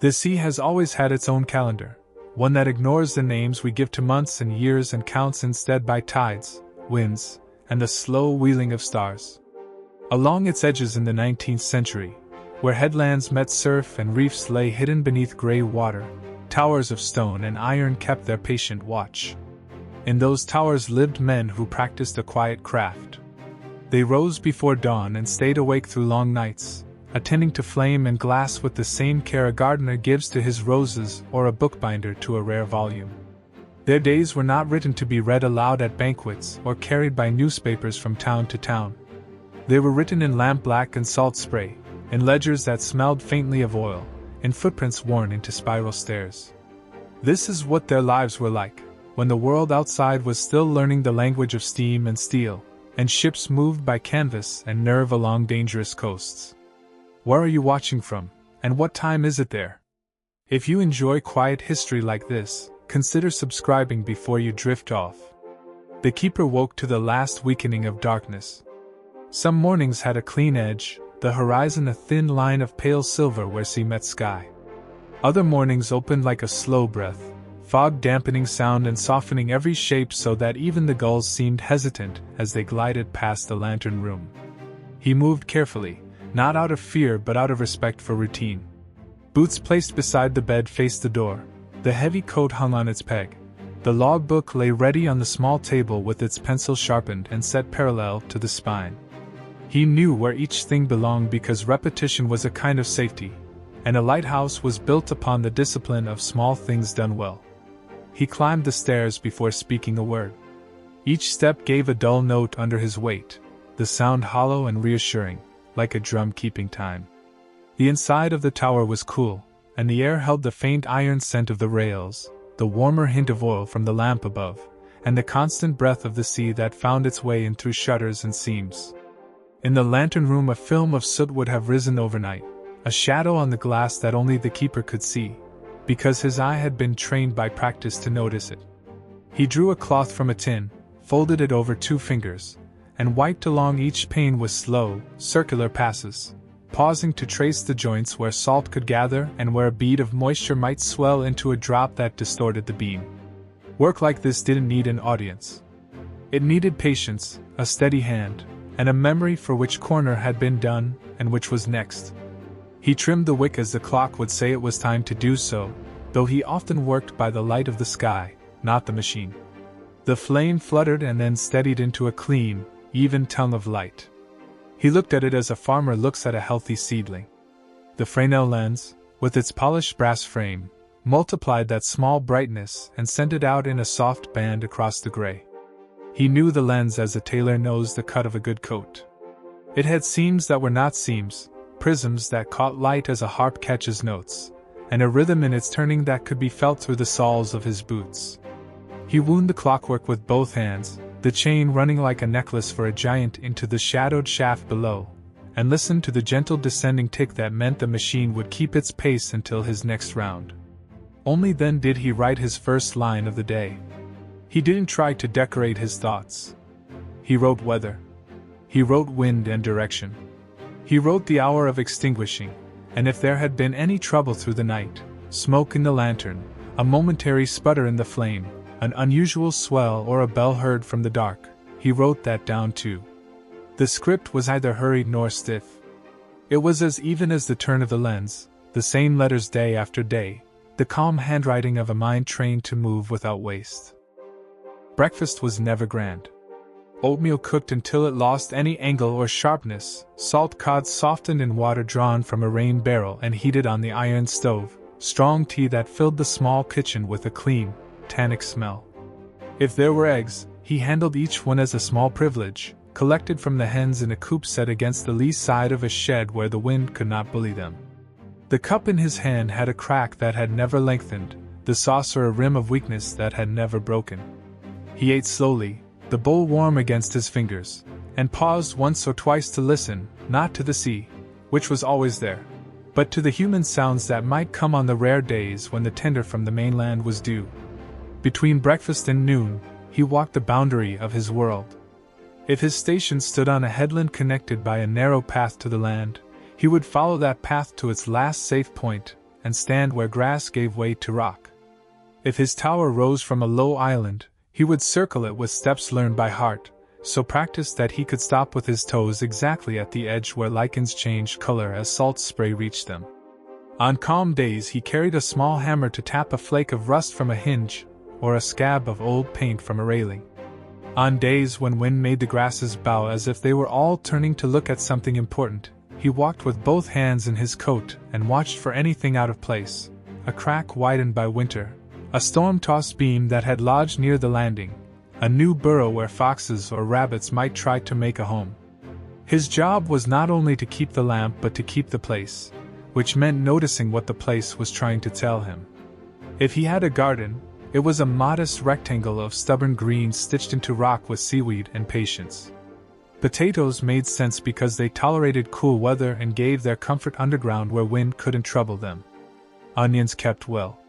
The sea has always had its own calendar, one that ignores the names we give to months and years and counts instead by tides, winds, and the slow wheeling of stars. Along its edges in the 19th century, where headlands met surf and reefs lay hidden beneath gray water, towers of stone and iron kept their patient watch. In those towers lived men who practiced a quiet craft. They rose before dawn and stayed awake through long nights, attending to flame and glass with the same care a gardener gives to his roses or a bookbinder to a rare volume. Their days were not written to be read aloud at banquets or carried by newspapers from town to town. They were written in lampblack and salt spray, in ledgers that smelled faintly of oil, in footprints worn into spiral stairs. This is what their lives were like, when the world outside was still learning the language of steam and steel, and ships moved by canvas and nerve along dangerous coasts. Where are you watching from, and what time is it there? If you enjoy quiet history like this, consider subscribing before you drift off. The keeper woke to the last weakening of darkness. Some mornings had a clean edge, the horizon a thin line of pale silver where sea met sky. Other mornings opened like a slow breath, fog dampening sound and softening every shape so that even the gulls seemed hesitant as they glided past the lantern room. He moved carefully, not out of fear but out of respect for routine. Boots placed beside the bed faced the door, the heavy coat hung on its peg. The logbook lay ready on the small table with its pencil sharpened and set parallel to the spine. He knew where each thing belonged because repetition was a kind of safety, and a lighthouse was built upon the discipline of small things done well. He climbed the stairs before speaking a word. Each step gave a dull note under his weight, the sound hollow and reassuring, like a drum keeping time. The inside of the tower was cool, and the air held the faint iron scent of the rails, the warmer hint of oil from the lamp above, and the constant breath of the sea that found its way in through shutters and seams. In the lantern room a film of soot would have risen overnight, a shadow on the glass that only the keeper could see, because his eye had been trained by practice to notice it. He drew a cloth from a tin, folded it over 2 fingers, and wiped along each pane with slow, circular passes, pausing to trace the joints where salt could gather and where a bead of moisture might swell into a drop that distorted the beam. Work like this didn't need an audience. It needed patience, a steady hand, and a memory for which corner had been done and which was next. He trimmed the wick as the clock would say it was time to do so, though he often worked by the light of the sky, not the machine. The flame fluttered and then steadied into a clean, even tongue of light. He looked at it as a farmer looks at a healthy seedling. The Fresnel lens, with its polished brass frame, multiplied that small brightness and sent it out in a soft band across the gray. He knew the lens as a tailor knows the cut of a good coat. It had seams that were not seams, prisms that caught light as a harp catches notes, and a rhythm in its turning that could be felt through the soles of his boots. He wound the clockwork with both hands, the chain running like a necklace for a giant into the shadowed shaft below, and listened to the gentle descending tick that meant the machine would keep its pace until his next round. Only then did he write his first line of the day. He didn't try to decorate his thoughts. He wrote weather. He wrote wind and direction. He wrote the hour of extinguishing, and if there had been any trouble through the night, smoke in the lantern, a momentary sputter in the flame, an unusual swell or a bell heard from the dark, he wrote that down too. The script was neither hurried nor stiff. It was as even as the turn of the lens, the same letters day after day, the calm handwriting of a mind trained to move without waste. Breakfast was never grand. Oatmeal cooked until it lost any angle or sharpness, salt cod softened in water drawn from a rain barrel and heated on the iron stove, strong tea that filled the small kitchen with a clean, tannic smell. If there were eggs, he handled each one as a small privilege, collected from the hens in a coop set against the lee side of a shed where the wind could not bully them. The cup in his hand had a crack that had never lengthened, the saucer a rim of weakness that had never broken. He ate slowly, the bowl warm against his fingers, and paused once or twice to listen, not to the sea, which was always there, but to the human sounds that might come on the rare days when the tender from the mainland was due. Between breakfast and noon, he walked the boundary of his world. If his station stood on a headland connected by a narrow path to the land, he would follow that path to its last safe point, and stand where grass gave way to rock. If his tower rose from a low island, he would circle it with steps learned by heart, so practiced that he could stop with his toes exactly at the edge where lichens changed color as salt spray reached them. On calm days he carried a small hammer to tap a flake of rust from a hinge, or a scab of old paint from a railing. On days when wind made the grasses bow as if they were all turning to look at something important, he walked with both hands in his coat and watched for anything out of place, a crack widened by winter, a storm-tossed beam that had lodged near the landing, a new burrow where foxes or rabbits might try to make a home. His job was not only to keep the lamp but to keep the place, which meant noticing what the place was trying to tell him. If he had a garden, it was a modest rectangle of stubborn green stitched into rock with seaweed and patience. Potatoes made sense because they tolerated cool weather and gave their comfort underground where wind couldn't trouble them. Onions kept well.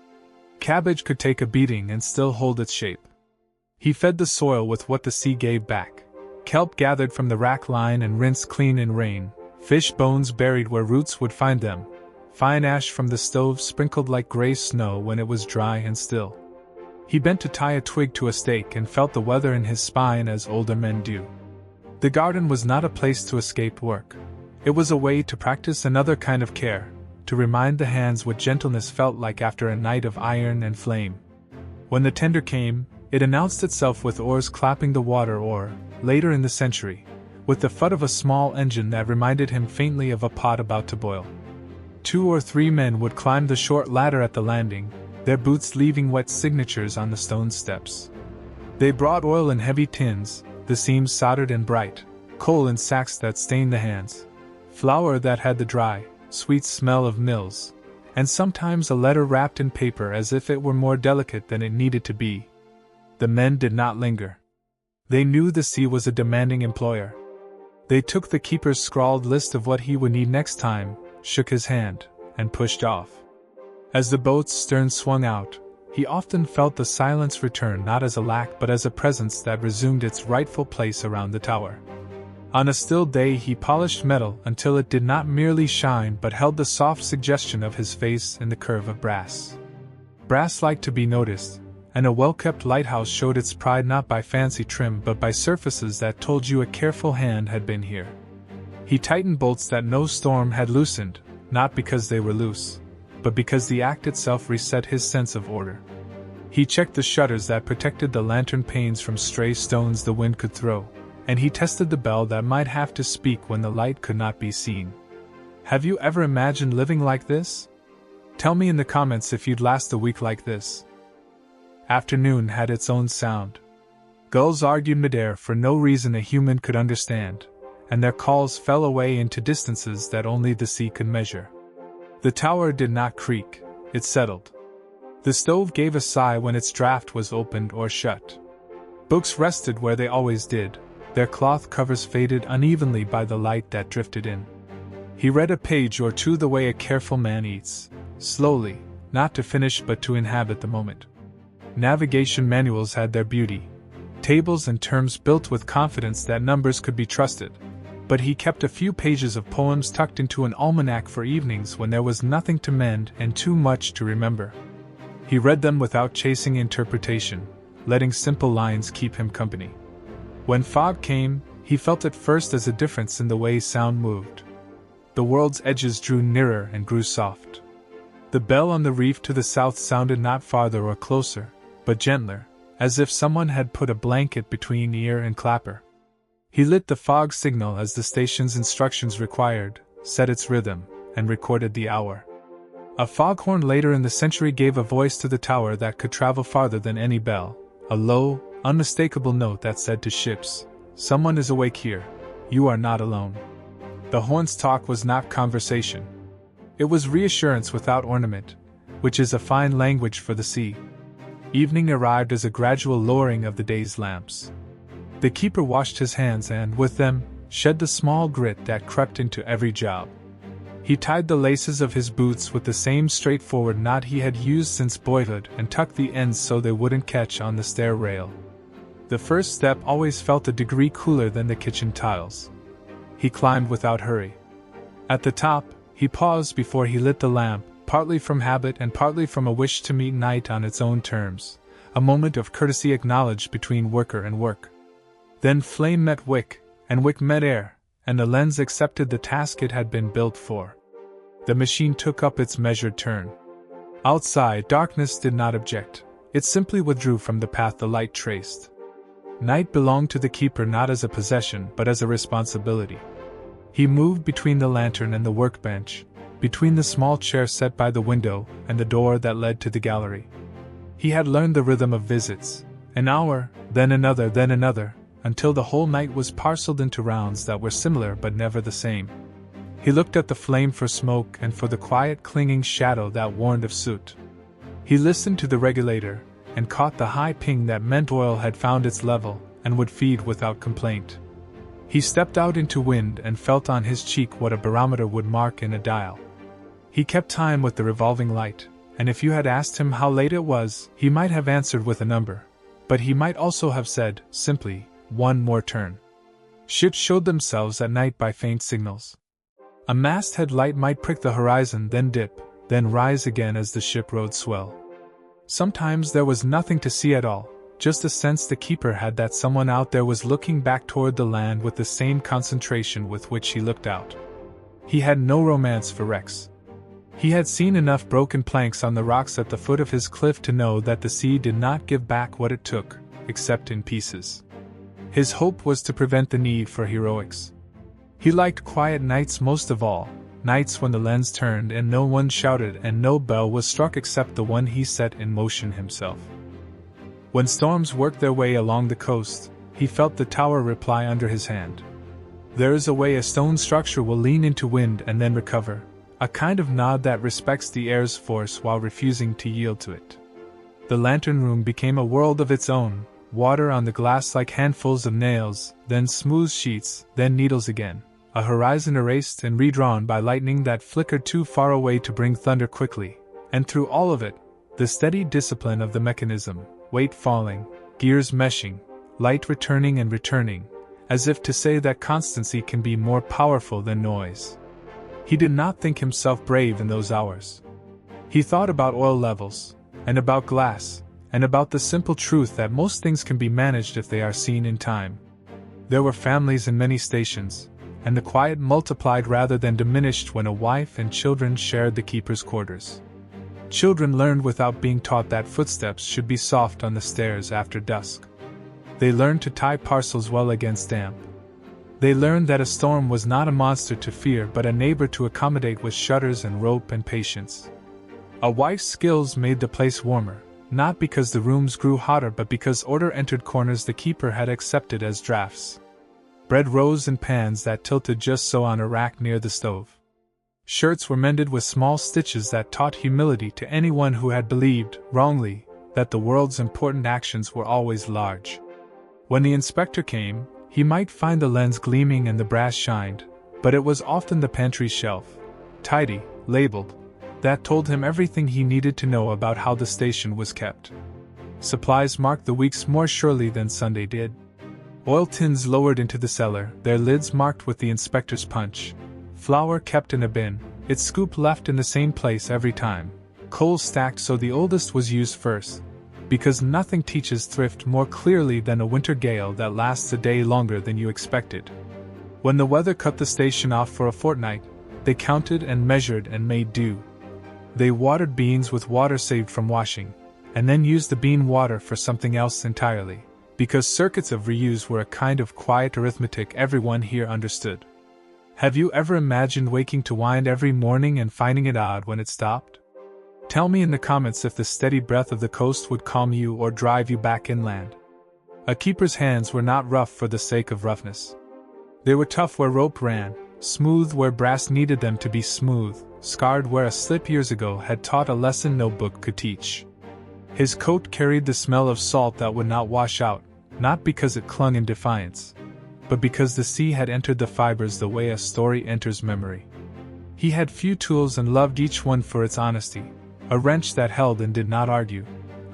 Cabbage could take a beating and still hold its shape. He fed the soil with what the sea gave back. Kelp gathered from the rack line and rinsed clean in rain, fish bones buried where roots would find them, fine ash from the stove sprinkled like gray snow when it was dry and still. He bent to tie a twig to a stake and felt the weather in his spine as older men do. The garden was not a place to escape work. It was a way to practice another kind of care, to remind the hands what gentleness felt like after a night of iron and flame. When the tender came, it announced itself with oars clapping the water or, later in the century, with the thud of a small engine that reminded him faintly of a pot about to boil. 2 or 3 men would climb the short ladder at the landing, their boots leaving wet signatures on the stone steps. They brought oil in heavy tins, the seams soldered and bright, coal in sacks that stained the hands, flour that had the dry, sweet smell of mills, and sometimes a letter wrapped in paper as if it were more delicate than it needed to be. The men did not linger. They knew the sea was a demanding employer. They took the keeper's scrawled list of what he would need next time, shook his hand, and pushed off. As the boat's stern swung out, he often felt the silence return not as a lack but as a presence that resumed its rightful place around the tower. On a still day he polished metal until it did not merely shine but held the soft suggestion of his face in the curve of brass. Brass liked to be noticed, and a well-kept lighthouse showed its pride not by fancy trim but by surfaces that told you a careful hand had been here. He tightened bolts that no storm had loosened, not because they were loose, but because the act itself reset his sense of order. He checked the shutters that protected the lantern panes from stray stones the wind could throw, and he tested the bell that might have to speak when the light could not be seen. Have you ever imagined living like this? Tell me in the comments if you'd last a week like this. Afternoon had its own sound. Gulls argued midair for no reason a human could understand, and their calls fell away into distances that only the sea could measure. The tower did not creak, it settled. The stove gave a sigh when its draft was opened or shut. Books rested where they always did, their cloth covers faded unevenly by the light that drifted in. He read a page or two the way a careful man eats, slowly, not to finish but to inhabit the moment. Navigation manuals had their beauty, tables and terms built with confidence that numbers could be trusted, but he kept a few pages of poems tucked into an almanac for evenings when there was nothing to mend and too much to remember. He read them without chasing interpretation, letting simple lines keep him company. When fog came, he felt it first as a difference in the way sound moved. The world's edges drew nearer and grew soft. The bell on the reef to the south sounded not farther or closer, but gentler, as if someone had put a blanket between ear and clapper. He lit the fog signal as the station's instructions required, set its rhythm, and recorded the hour. A foghorn later in the century gave a voice to the tower that could travel farther than any bell, a low, unmistakable note that said to ships, "Someone is awake here. You are not alone." The horn's talk was not conversation. It was reassurance without ornament, which is a fine language for the sea. Evening arrived as a gradual lowering of the day's lamps. The keeper washed his hands and, with them, shed the small grit that crept into every job. He tied the laces of his boots with the same straightforward knot he had used since boyhood and tucked the ends so they wouldn't catch on the stair rail. The first step always felt a degree cooler than the kitchen tiles. He climbed without hurry. At the top, he paused before he lit the lamp, partly from habit and partly from a wish to meet night on its own terms, a moment of courtesy acknowledged between worker and work. Then flame met wick, and wick met air, and the lens accepted the task it had been built for. The machine took up its measured turn. Outside, darkness did not object. It simply withdrew from the path the light traced. Night belonged to the keeper not as a possession but as a responsibility. He moved between the lantern and the workbench, between the small chair set by the window and the door that led to the gallery. He had learned the rhythm of visits, an hour, then another, until the whole night was parceled into rounds that were similar but never the same. He looked at the flame for smoke and for the quiet clinging shadow that warned of soot. He listened to the regulator, and caught the high ping that meant oil had found its level, and would feed without complaint. He stepped out into wind and felt on his cheek what a barometer would mark in a dial. He kept time with the revolving light, and if you had asked him how late it was, he might have answered with a number. But he might also have said, simply, 1 more turn. Ships showed themselves at night by faint signals. A masthead light might prick the horizon, then dip, then rise again as the ship rode swell. Sometimes there was nothing to see at all, just a sense the keeper had that someone out there was looking back toward the land with the same concentration with which he looked out. He had no romance for wrecks. He had seen enough broken planks on the rocks at the foot of his cliff to know that the sea did not give back what it took, except in pieces. His hope was to prevent the need for heroics. He liked quiet nights most of all, nights when the lens turned and no one shouted and no bell was struck except the one he set in motion himself. When storms worked their way along the coast, he felt the tower reply under his hand. There is a way a stone structure will lean into wind and then recover, a kind of nod that respects the air's force while refusing to yield to it. The lantern room became a world of its own, water on the glass like handfuls of nails, then smooth sheets, then needles again. A horizon erased and redrawn by lightning that flickered too far away to bring thunder quickly, and through all of it, the steady discipline of the mechanism, weight falling, gears meshing, light returning and returning, as if to say that constancy can be more powerful than noise. He did not think himself brave in those hours. He thought about oil levels, and about glass, and about the simple truth that most things can be managed if they are seen in time. There were families in many stations, and the quiet multiplied rather than diminished when a wife and children shared the keeper's quarters. Children learned without being taught that footsteps should be soft on the stairs after dusk. They learned to tie parcels well against damp. They learned that a storm was not a monster to fear but a neighbor to accommodate with shutters and rope and patience. A wife's skills made the place warmer, not because the rooms grew hotter but because order entered corners the keeper had accepted as drafts. Bread rose in pans that tilted just so on a rack near the stove. Shirts were mended with small stitches that taught humility to anyone who had believed, wrongly, that the world's important actions were always large. When the inspector came, he might find the lens gleaming and the brass shined, but it was often the pantry shelf, tidy, labeled, that told him everything he needed to know about how the station was kept. Supplies marked the weeks more surely than Sunday did. Oil tins lowered into the cellar, their lids marked with the inspector's punch. Flour kept in a bin, its scoop left in the same place every time. Coal stacked so the oldest was used first, because nothing teaches thrift more clearly than a winter gale that lasts a day longer than you expected. When the weather cut the station off for a fortnight, they counted and measured and made do. They watered beans with water saved from washing, and then used the bean water for something else entirely. Because circuits of reuse were a kind of quiet arithmetic everyone here understood. Have you ever imagined waking to wind every morning and finding it odd when it stopped? Tell me in the comments if the steady breath of the coast would calm you or drive you back inland. A keeper's hands were not rough for the sake of roughness. They were tough where rope ran, smooth where brass needed them to be smooth, scarred where a slip years ago had taught a lesson no book could teach. His coat carried the smell of salt that would not wash out, not because it clung in defiance, but because the sea had entered the fibers the way a story enters memory. He had few tools and loved each one for its honesty, a wrench that held and did not argue,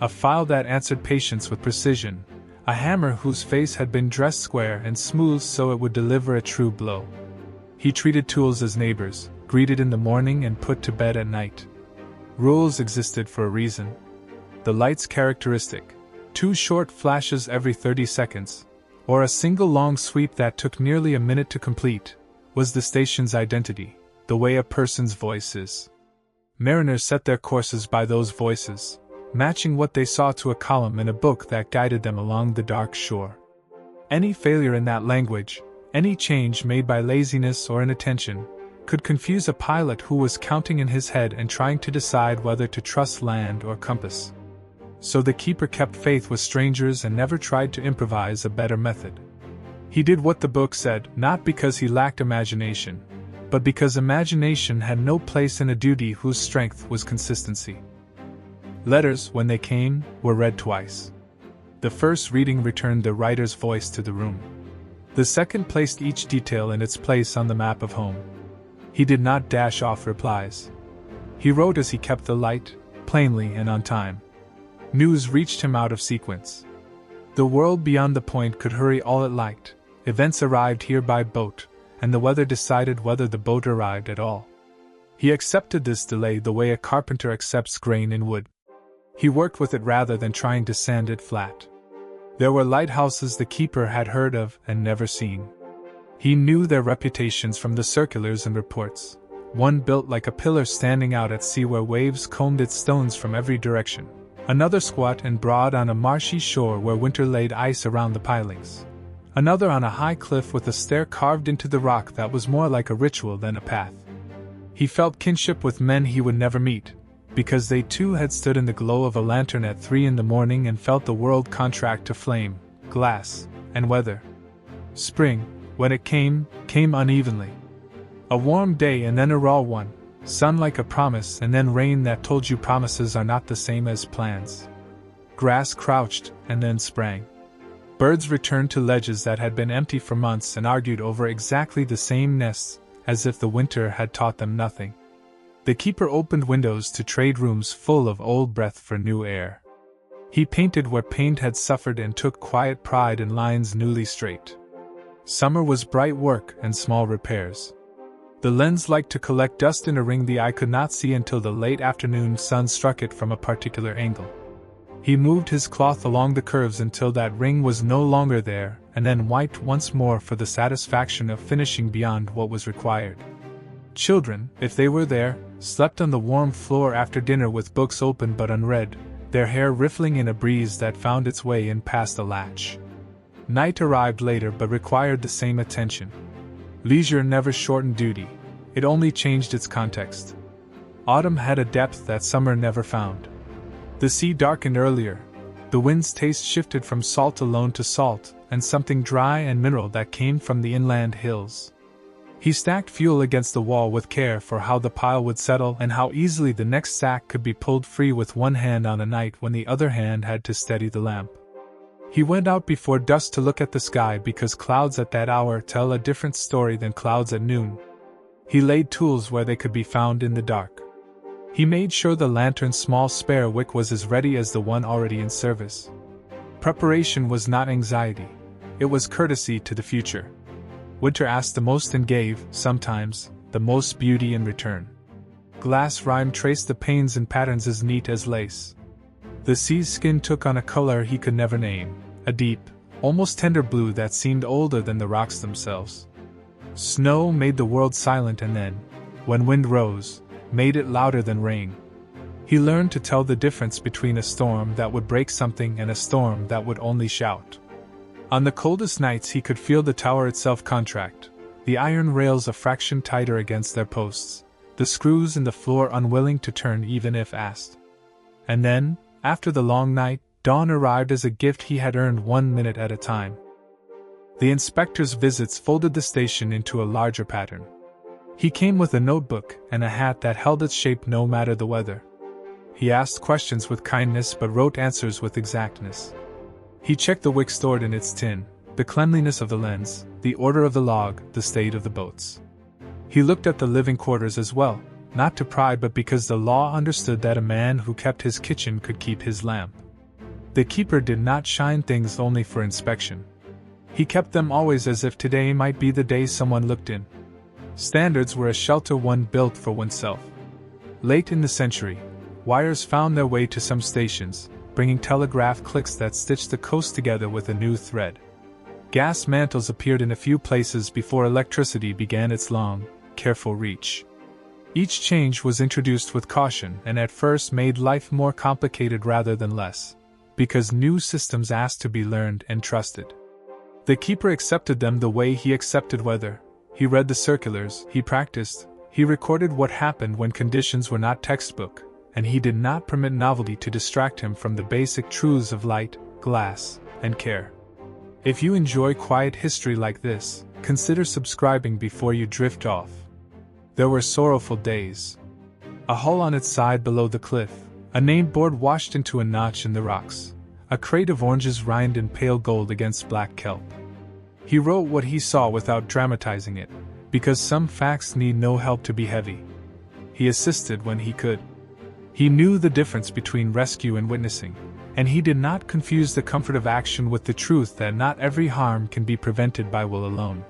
a file that answered patience with precision, a hammer whose face had been dressed square and smooth so it would deliver a true blow. He treated tools as neighbors, greeted in the morning and put to bed at night. Rules existed for a reason. The light's characteristic, 2 short flashes every 30 seconds, or a single long sweep that took nearly a minute to complete, was the station's identity, the way a person's voice is. Mariners set their courses by those voices, matching what they saw to a column in a book that guided them along the dark shore. Any failure in that language, any change made by laziness or inattention, could confuse a pilot who was counting in his head and trying to decide whether to trust land or compass. So the keeper kept faith with strangers and never tried to improvise a better method. He did what the book said, not because he lacked imagination, but because imagination had no place in a duty whose strength was consistency. Letters, when they came, were read twice. The first reading returned the writer's voice to the room. The second placed each detail in its place on the map of home. He did not dash off replies. He wrote as he kept the light, plainly and on time. News reached him out of sequence. The world beyond the point could hurry all it liked. Events arrived here by boat, and the weather decided whether the boat arrived at all. He accepted this delay the way a carpenter accepts grain in wood. He worked with it rather than trying to sand it flat. There were lighthouses the keeper had heard of and never seen. He knew their reputations from the circulars and reports. One built like a pillar standing out at sea where waves combed its stones from every direction. Another squat and broad on a marshy shore where winter laid ice around the pilings. Another on a high cliff with a stair carved into the rock that was more like a ritual than a path. He felt kinship with men he would never meet, because they too had stood in the glow of a lantern at 3 in the morning and felt the world contract to flame, glass, and weather. Spring, when it came unevenly. A warm day and then a raw one, sun like a promise and then rain that told you promises are not the same as plans. Grass crouched and then sprang. Birds returned to ledges that had been empty for months and argued over exactly the same nests, as if the winter had taught them nothing. The keeper opened windows to trade rooms full of old breath for new air. He painted where paint had suffered and took quiet pride in lines newly straight. Summer was bright work and small repairs. The lens liked to collect dust in a ring the eye could not see until the late afternoon sun struck it from a particular angle. He moved his cloth along the curves until that ring was no longer there, and then wiped once more for the satisfaction of finishing beyond what was required. Children, if they were there, slept on the warm floor after dinner with books open but unread, their hair riffling in a breeze that found its way in past the latch. Night arrived later but required the same attention. Leisure never shortened duty, it only changed its context. Autumn had a depth that summer never found. The sea darkened earlier, the wind's taste shifted from salt alone to salt, and something dry and mineral that came from the inland hills. He stacked fuel against the wall with care for how the pile would settle and how easily the next sack could be pulled free with one hand on a night when the other hand had to steady the lamp. He went out before dusk to look at the sky because clouds at that hour tell a different story than clouds at noon. He laid tools where they could be found in the dark. He made sure the lantern's small spare wick was as ready as the one already in service. Preparation was not anxiety, it was courtesy to the future. Winter asked the most and gave, sometimes, the most beauty in return. Glass rime traced the panes and patterns as neat as lace. The sea's skin took on a color he could never name, a deep, almost tender blue that seemed older than the rocks themselves. Snow made the world silent and then, when wind rose, made it louder than rain. He learned to tell the difference between a storm that would break something and a storm that would only shout. On the coldest nights he could feel the tower itself contract, the iron rails a fraction tighter against their posts, the screws in the floor unwilling to turn even if asked. And then, after the long night, dawn arrived as a gift he had earned 1 minute at a time. The inspector's visits folded the station into a larger pattern. He came with a notebook and a hat that held its shape no matter the weather. He asked questions with kindness but wrote answers with exactness. He checked the wick stored in its tin, the cleanliness of the lens, the order of the log, the state of the boats. He looked at the living quarters as well, not to pry but because the law understood that a man who kept his kitchen could keep his lamp. The keeper did not shine things only for inspection. He kept them always as if today might be the day someone looked in. Standards were a shelter one built for oneself. Late in the century, Wires found their way to some stations, bringing telegraph clicks that stitched the coast together with a new thread. Gas mantles appeared in a few places before electricity began its long, careful reach. Each change was introduced with caution and at first made life more complicated rather than less, because new systems asked to be learned and trusted. The keeper accepted them the way he accepted weather. He read the circulars, he practiced, he recorded what happened when conditions were not textbook, and he did not permit novelty to distract him from the basic truths of light, glass, and care. If you enjoy quiet history like this, consider subscribing before you drift off. There were sorrowful days. A hole on its side below the cliff, a name board washed into a notch in the rocks, a crate of oranges rind in pale gold against black kelp. He wrote what he saw without dramatizing it, because some facts need no help to be heavy. He assisted when he could. He knew the difference between rescue and witnessing, and he did not confuse the comfort of action with the truth that not every harm can be prevented by will alone.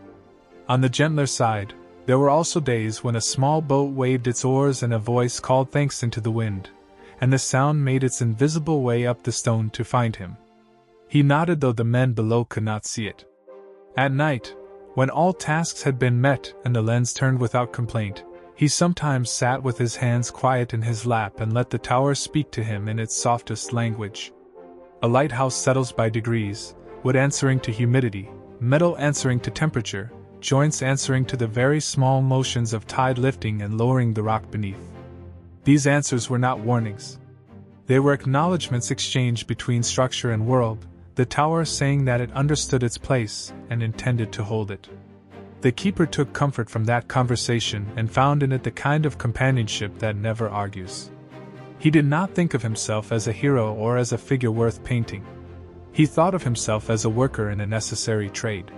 On the gentler side, there were also days when a small boat waved its oars and a voice called thanks into the wind, and the sound made its invisible way up the stone to find him. He nodded though the men below could not see it. At night, when all tasks had been met and the lens turned without complaint, he sometimes sat with his hands quiet in his lap and let the tower speak to him in its softest language. A lighthouse settles by degrees, wood answering to humidity, metal answering to temperature, joints answering to the very small motions of tide lifting and lowering the rock beneath. These answers were not warnings. They were acknowledgments exchanged between structure and world, the tower saying that it understood its place and intended to hold it. The keeper took comfort from that conversation and found in it the kind of companionship that never argues. He did not think of himself as a hero or as a figure worth painting. He thought of himself as a worker in a necessary trade.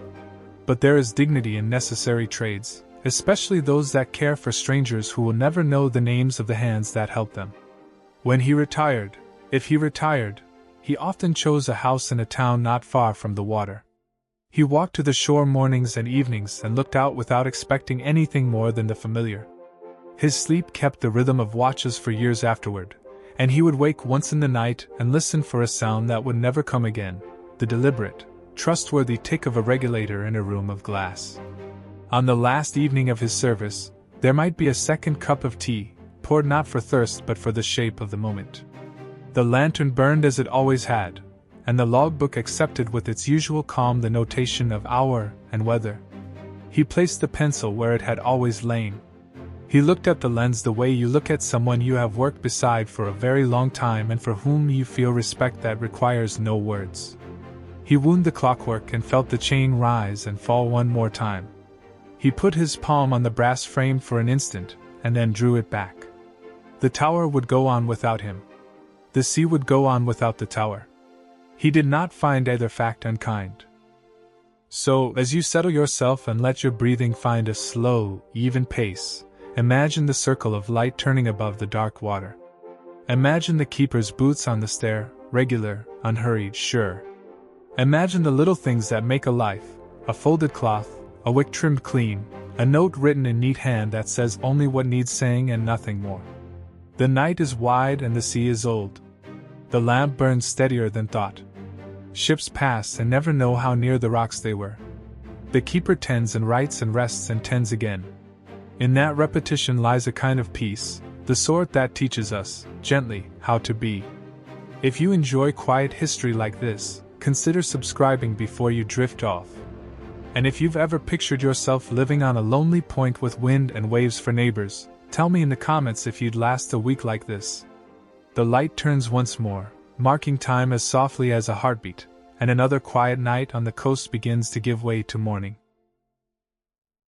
But there is dignity in necessary trades, especially those that care for strangers who will never know the names of the hands that help them. When he retired, if he retired, he often chose a house in a town not far from the water. He walked to the shore mornings and evenings and looked out without expecting anything more than the familiar. His sleep kept the rhythm of watches for years afterward, and he would wake once in the night and listen for a sound that would never come again, the deliberate, trustworthy tick of a regulator in a room of glass. On the last evening of his service, there might be a second cup of tea, poured not for thirst but for the shape of the moment. The lantern burned as it always had, and the logbook accepted with its usual calm the notation of hour and weather. He placed the pencil where it had always lain. He looked at the lens the way you look at someone you have worked beside for a very long time and for whom you feel respect that requires no words. He wound the clockwork and felt the chain rise and fall one more time. He put his palm on the brass frame for an instant, and then drew it back. The tower would go on without him. The sea would go on without the tower. He did not find either fact unkind. So, as you settle yourself and let your breathing find a slow, even pace, imagine the circle of light turning above the dark water. Imagine the keeper's boots on the stair, regular, unhurried, sure. Imagine the little things that make a life, a folded cloth, a wick trimmed clean, a note written in neat hand that says only what needs saying and nothing more. The night is wide and the sea is old. The lamp burns steadier than thought. Ships pass and never know how near the rocks they were. The keeper tends and writes and rests and tends again. In that repetition lies a kind of peace, the sort that teaches us, gently, how to be. If you enjoy quiet history like this, consider subscribing before you drift off. And if you've ever pictured yourself living on a lonely point with wind and waves for neighbors, tell me in the comments if you'd last a week like this. The light turns once more, marking time as softly as a heartbeat, and another quiet night on the coast begins to give way to morning.